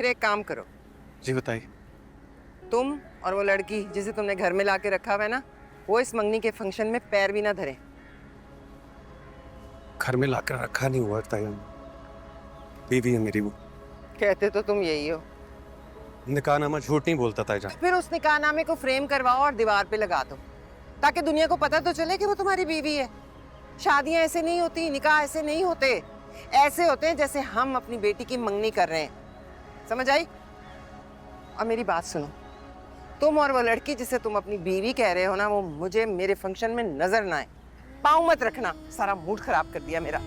फिर एक काम करो, जी बताइए। तुम और वो लड़की जिसे तुमने घर में लाके रखा हुआ है ना, वो इस मंगनी के फंक्शन में पैर भी ना धरे। घर में लाकर रखा नहीं हुआ तायम, बीवी है मेरी वो। कहते तो तुम यही हो। निकाहनामा झूठ नहीं बोलता ताईजान। फिर उस निकाहनामे को फ्रेम करवाओ और दीवार पे लगा दो, ताकि दुनिया को पता तो चले कि वो तुम्हारी बीवी है। शादियां ऐसे नहीं होती, निकाह ऐसे नहीं होते, ऐसे होते हैं जैसे हम अपनी बेटी की मंगनी कर रहे हैं। समझ आई? और मेरी बात सुनो, तुम और वो लड़की जिसे तुम अपनी बीवी कह रहे हो ना, वो मुझे मेरे फंक्शन में नजर ना आए। पाँव मत रखना, सारा मूड खराब कर दिया मेरा।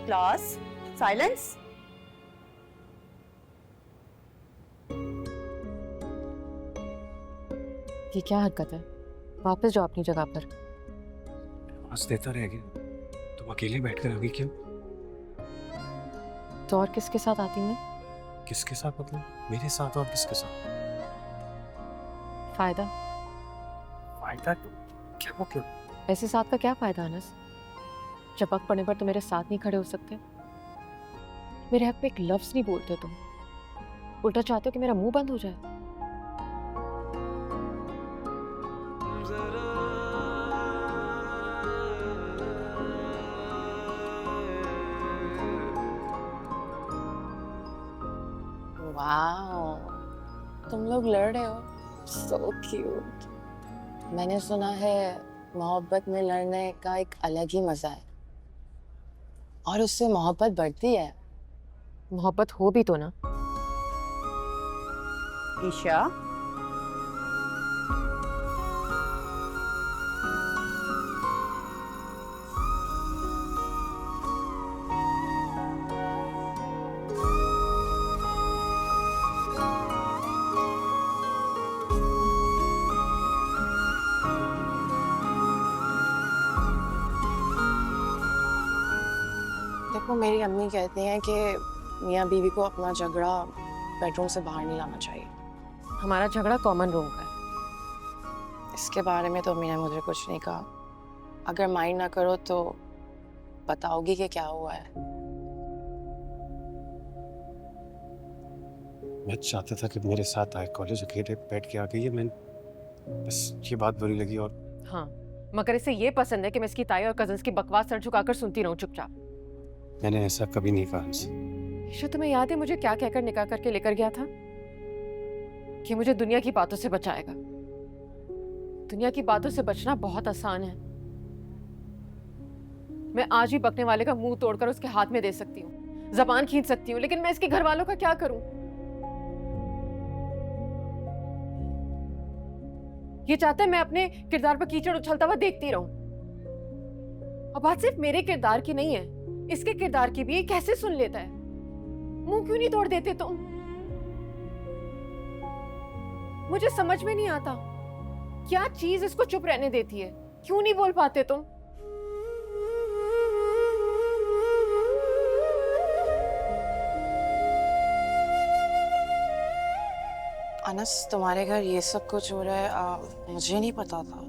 Class silence. ये क्या हरकत है? वापस जाओ अपनी जगह पर। आवाज देता रह गया, तुम अकेले बैठकर आ गई क्यों? तो और किसके साथ आती मैं? किसके साथ मतलब? मेरे साथ और किसके साथ? फायदा? फायदा? क्या मतलब? ऐसे साथ का क्या फायदा अनस? जब वक्त पड़ने पर तो मेरे साथ नहीं खड़े हो सकते, मेरे हक पे एक लफ्ज नहीं बोलते तुम, उल्टा चाहते हो कि मेरा मुंह बंद हो जाए। वाओ, तुम लोग लड़ रहे हो, सो क्यूट। मैंने सुना है मोहब्बत में लड़ने का एक अलग ही मजा है, और उससे मोहब्बत बढ़ती है। मोहब्बत हो भी तो ना। ईशा, देखो मेरी अम्मी कहती हैं कि मियाँ बीवी को अपना झगड़ा बेडरूम से बाहर नहीं लाना चाहिए। हमारा झगड़ा कॉमन रूम का है। इसके बारे में तो अम्मी ने मुझे कुछ नहीं कहा। अगर माइंड ना करो तो बताओगी कि क्या हुआ है? मैं चाहता था कि मेरे साथ आए, कॉलेज अकेले बैठ के आ गई है। मैं बस ये बात बुरी लगी। और हाँ, मगर इसे ये पसंद है कि मैं इसकी ताई और कजन्स की बकवास सर झुकाकर सुनती रहूं चुपचाप। मैंने ऐसा कभी नहीं कहा हमसे। ईशा, तुम्हें याद है मुझे क्या कहकर निकाह करके लेकर गया था? कि मुझे दुनिया की बातों से बचाएगा। दुनिया की बातों से बचना बहुत आसान है। मैं आज भी बकने वाले का मुंह तोड़कर उसके हाथ में दे सकती हूँ, जबान खींच सकती हूँ, लेकिन मैं इसके घर वालों का क्या करूं? ये चाहता है मैं अपने किरदार पर कीचड़ उछलता हुआ देखती रहूं। और बात सिर्फ मेरे किरदार की नहीं है, इसके किरदार की भी। ये कैसे सुन लेता है? मुंह क्यों नहीं तोड़ देते तुम? मुझे समझ में नहीं आता क्या चीज इसको चुप रहने देती है। क्यों नहीं बोल पाते तुम? अनस, तुम्हारे घर ये सब कुछ हो रहा है, मुझे नहीं पता था।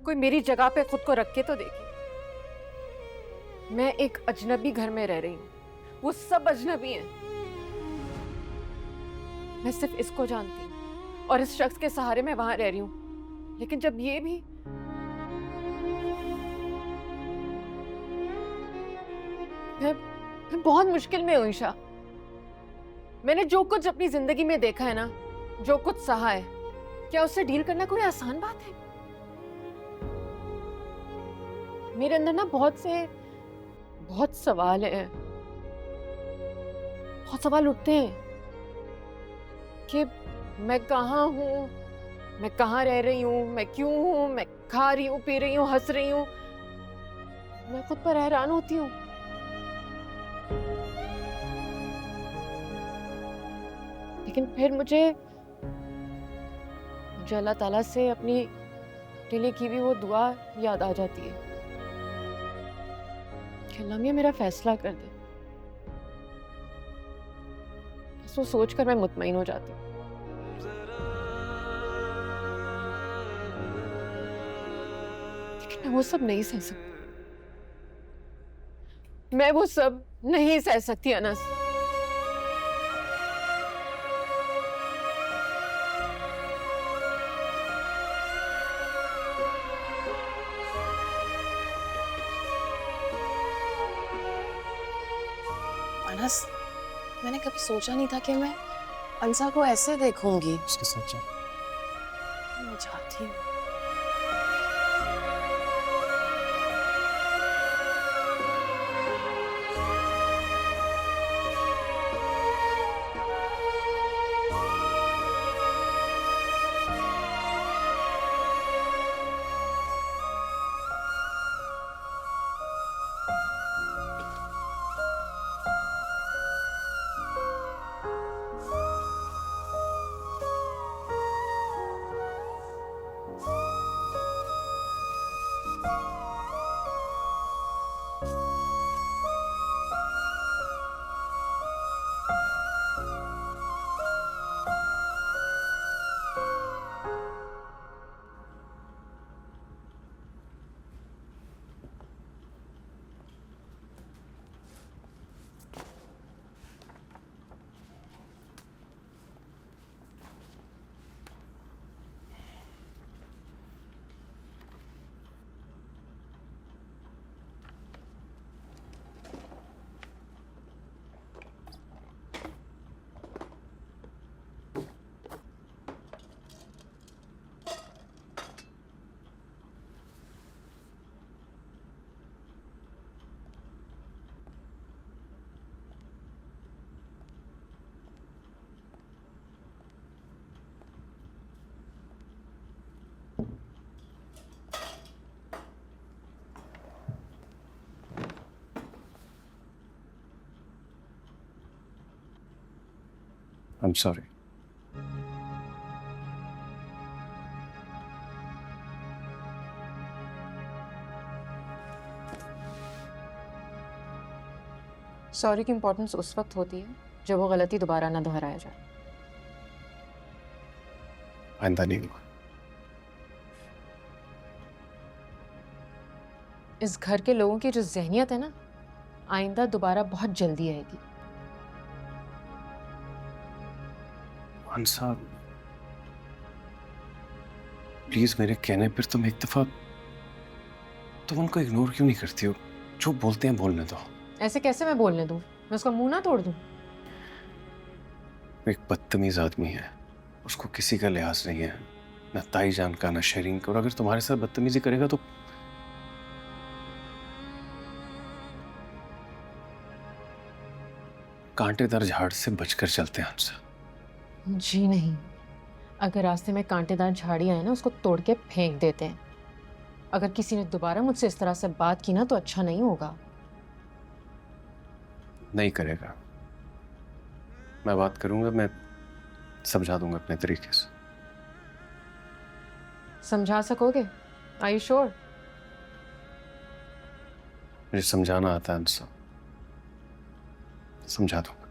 कोई मेरी जगह पे खुद को रख के तो देखे। मैं एक अजनबी घर में रह रही हूँ, वो सब अजनबी हैं। मैं सिर्फ इसको जानती हूँ और इस शख्स के सहारे मैं वहां रह रही हूँ। लेकिन जब ये भी मैं बहुत मुश्किल में हूँ ईशा। मैंने जो कुछ अपनी जिंदगी में देखा है ना, जो कुछ सहा है, क्या उससे डील करना कोई आसान बात है? मेरे अंदर ना बहुत सवाल हैं, बहुत सवाल उठते हैं कि मैं कहाँ हूँ, मैं कहाँ रह रही हूँ, मैं क्यों हूँ, मैं खा रही हूँ, पी रही हूँ, हंस रही हूँ। मैं खुद पर हैरान होती हूँ। लेकिन फिर मुझे अल्लाह ताला से अपनी लिए की भी वो दुआ याद आ जाती है कि अल्लाह मियां मेरा फैसला कर दे। बस वो सोचकर मैं मुतमईन हो जाती हूँ। लेकिन मैं वो सब नहीं सह सकती। मैं वो सब नहीं सह सकती अनस। अनस, मैंने कभी सोचा नहीं था कि मैं अंसा को ऐसे देखूंगी। उसके साथ जा। मैं चाहती हूँ। I'm sorry. सॉरी की इंपॉर्टेंस उस वक्त होती है जब वो गलती दोबारा ना दोहराया जाए। आइंदा नहीं हुआ। इस घर के लोगों की जो ज़हनियत है ना, आइंदा दोबारा बहुत जल्दी आएगी। अंसा, प्लीज मेरे कहने पर तुम एक दफा तुम उनको इग्नोर क्यों नहीं करती हो? जो बोलते हैं बोलने दो। ऐसे कैसे मैं बोलने दूं? मैं उसका मुंह ना तोड़ दूं? वो एक बदतमीज आदमी है, उसको किसी का लिहाज नहीं है, ना ताई जान का ना शरीन का। और अगर तुम्हारे साथ बदतमीजी करेगा तो कांटेदार झाड़ से बचकर चलते हैं अंसा। जी नहीं, अगर रास्ते में कांटेदार झाड़ी आए ना, उसको तोड़ के फेंक देते हैं। अगर किसी ने दोबारा मुझसे इस तरह से बात की ना तो अच्छा नहीं होगा। नहीं करेगा, मैं बात करूंगा, मैं समझा दूंगा अपने तरीके से। समझा सकोगे? Are you sure? मुझे समझाना आता है अंसा, समझा दूंगा।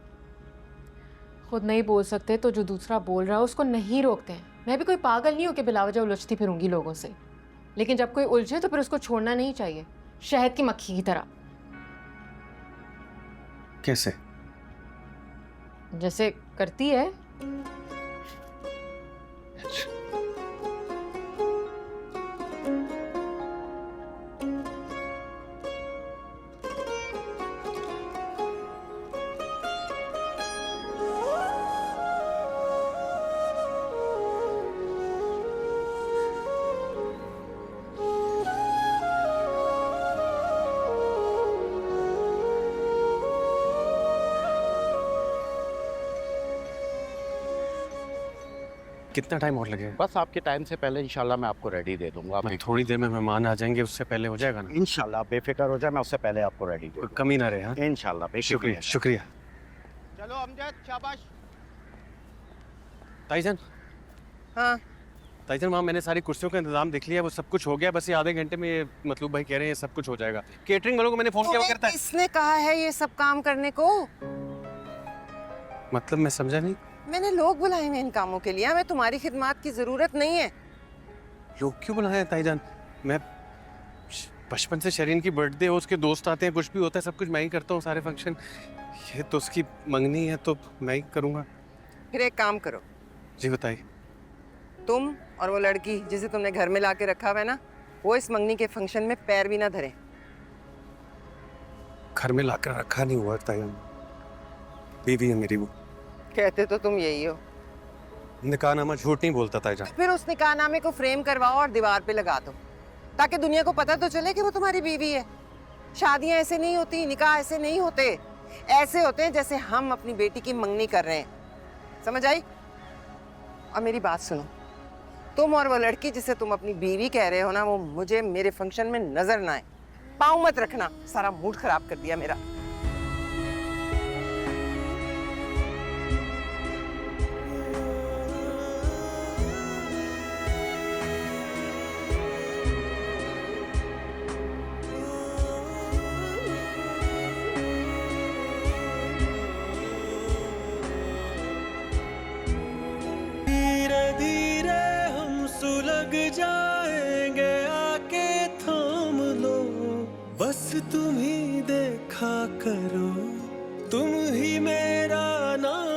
खुद नहीं बोल सकते तो जो दूसरा बोल रहा है उसको नहीं रोकते हैं। मैं भी कोई पागल नहीं हूं कि बिलावजह उलझती फिरूंगी लोगों से, लेकिन जब कोई उलझे तो फिर उसको छोड़ना नहीं चाहिए, शहद की मक्खी की तरह। कैसे? जैसे करती है। कितना टाइम और लगेगा? बस आपके टाइम से पहले इंशाल्लाह मैं आपको रेडी दे दूंगा। नहीं, थोड़ी देर में मेहमान आ जाएंगे, उससे पहले हो जाएगा ना? इंशाल्लाह आप बेफिक्र हो जाए, मैं उससे पहले आपको रेडी दे कोई कमी ना रहे। हाँ, दूंगा इंशाल्लाह। बेशुक्रिया शुक्रिया शुक्रिया। चलो अमजद, शाबाश। ताईजान, हाँ, ताईजान वहाँ मैंने सारी कुर्सियों का इंतजाम देख लिया, वो सब कुछ हो गया। बस ये आधे घंटे में ये मतलूब भाई कह रहे हैं सब कुछ हो जाएगा। केटरिंग वालों को मैंने फोन किया, वो तुम्हें करता है। किसने कहा है ये सब काम करने को? मतलब मैं समझा नहीं। मैंने लोग बुलाए हैं इन कामों के लिए, हमें तुम्हारी खिदमत की जरूरत नहीं है। लोग क्यों बुलाए हैं ताईजान? मैं बचपन से शरीन की बर्थडे हो, उसके दोस्त आते हैं, कुछ भी होता है सब कुछ मैं ही करता हूँ, सारे फंक्शन। ये तो उसकी मंगनी है तो मैं ही करूँगा। फिर एक काम करो, जी बताइए। तुम और वो लड़की जिसे तुमने घर में ला के रखा हुआ है ना, वो इस मंगनी के फंक्शन में पैर भी ना धरे। घर में लाकर रखा नहीं हुआ ताईजान, बीवी है मेरी वो। कहते तो तुम यही हो। निकाहनामा झूठ नहीं बोलता ताईजान। फिर उस निकाहनामे को फ्रेम करवाओ और दीवार पे लगा दो, ताकि दुनिया को पता तो चले कि वो तुम्हारी बीवी है। शादियां ऐसे नहीं होती, निकाह ऐसे नहीं होते। ऐसे होते हैं जैसे हम अपनी बेटी की मंगनी कर रहे हैं। समझ आई? और मेरी बात सुनो, तुम और वो लड़की जिसे तुम अपनी बीवी कह रहे हो ना, वो मुझे मेरे फंक्शन में नजर ना आए। पाँव मत रखना, सारा मूड खराब कर दिया मेरा। धीरे धीरे हम सुलग जाएंगे, आके थाम लो, बस तुम ही देखा करो, तुम ही मेरा नाम